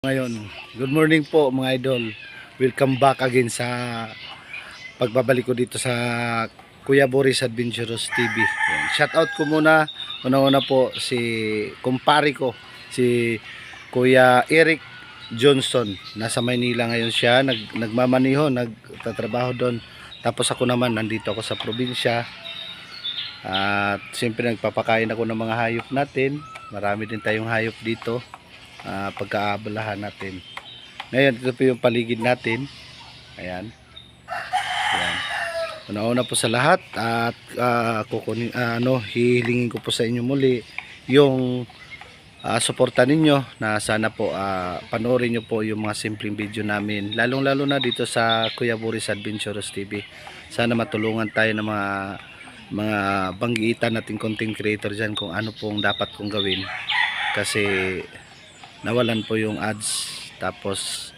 Ngayon, good morning po mga idol. Welcome back again sa pagbabalik ko dito sa Kuya Boris Adventurous TV. Yan. Shout out ko muna. Una-una po si kumpare ko, si Kuya Eric Johnson. Nasa Maynila ngayon siya, nagmamaniho, nagtatrabaho doon. Tapos ako naman nandito ako sa probinsya. At siyempre nagpapakain ako ng mga hayop natin. Marami din tayong hayop dito. Pagkaabalahan natin. Ngayon, ito po yung paligid natin. Ayan. Ayan. Una-una po sa lahat at hihilingin ko po sa inyo muli yung suporta ninyo na sana po panoorin nyo po yung mga simpleng video namin. Lalong-lalo na dito sa Kuya Boris Adventurous TV. Sana matulungan tayo ng mga banggitan nating content creator dyan kung ano pong dapat kong gawin. Kasi nawalan po yung ads, tapos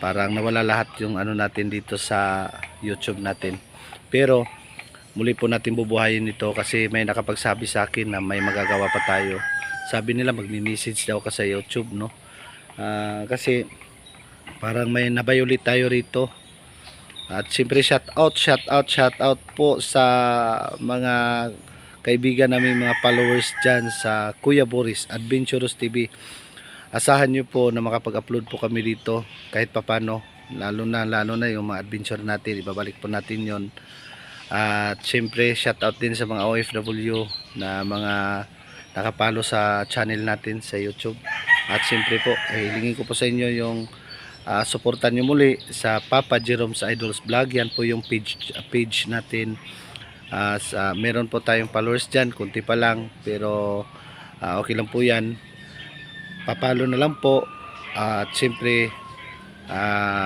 parang nawala lahat yung ano natin dito sa YouTube natin. Pero muli po natin bubuhayin ito kasi may nakapagsabi sa akin na may magagawa pa tayo. Sabi nila magmi-message daw ka sa YouTube, no? Kasi parang may nabayulit tayo rito. At siyempre shout out po sa mga kaibigan namin, mga followers dyan sa Kuya Boris Adventurous TV. Asahan nyo po na makapag-upload po kami dito kahit papano, lalo na yung mga adventure natin, ibabalik po natin yon. At syempre shout out din sa mga OFW na mga nakapalo sa channel natin sa YouTube. At syempre po hilingin ko po sa inyo yung suportan nyo muli sa Papa Jerome's Idols Vlog. Yan po yung page natin. Meron po tayong followers dyan, kunti pa lang, pero okay lang po yan. Papalo na lang po. At siyempre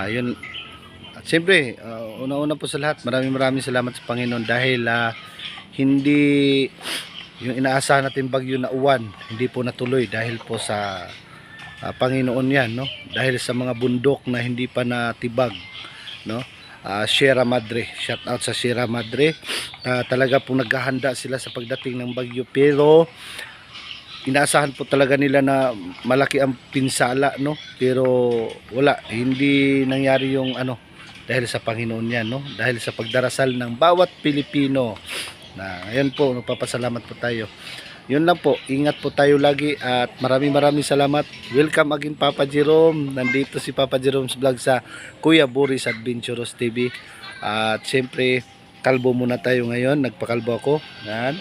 yun. At siyempre una-una po sa lahat, maraming salamat sa Panginoon dahil hindi yung inaasahan natin bagyo na uwan hindi po natuloy dahil po sa Panginoon yan, no? Dahil sa mga bundok na hindi pa natibag, no? Sierra Madre, shout out sa Sierra Madre. Talaga po naghahanda sila sa pagdating ng bagyo, pero inaasahan po talaga nila na malaki ang pinsala, no? Pero wala, hindi nangyari yung ano, dahil sa Panginoon yan, no? Dahil sa pagdarasal ng bawat Pilipino. Ngayon po, nagpapasalamat po tayo. Yun lang po, ingat po tayo lagi at maraming salamat. Welcome again Papa Jerome. Nandito si Papa Jerome's Vlog sa Kuya Boris Adventurous TV. At siyempre kalbo muna tayo ngayon, nagpakalbo ako. Yan.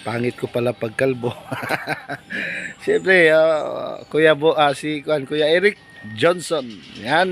Pangit ko pala pagkalbo. Siyempre Kuya Eric Johnson. Yan.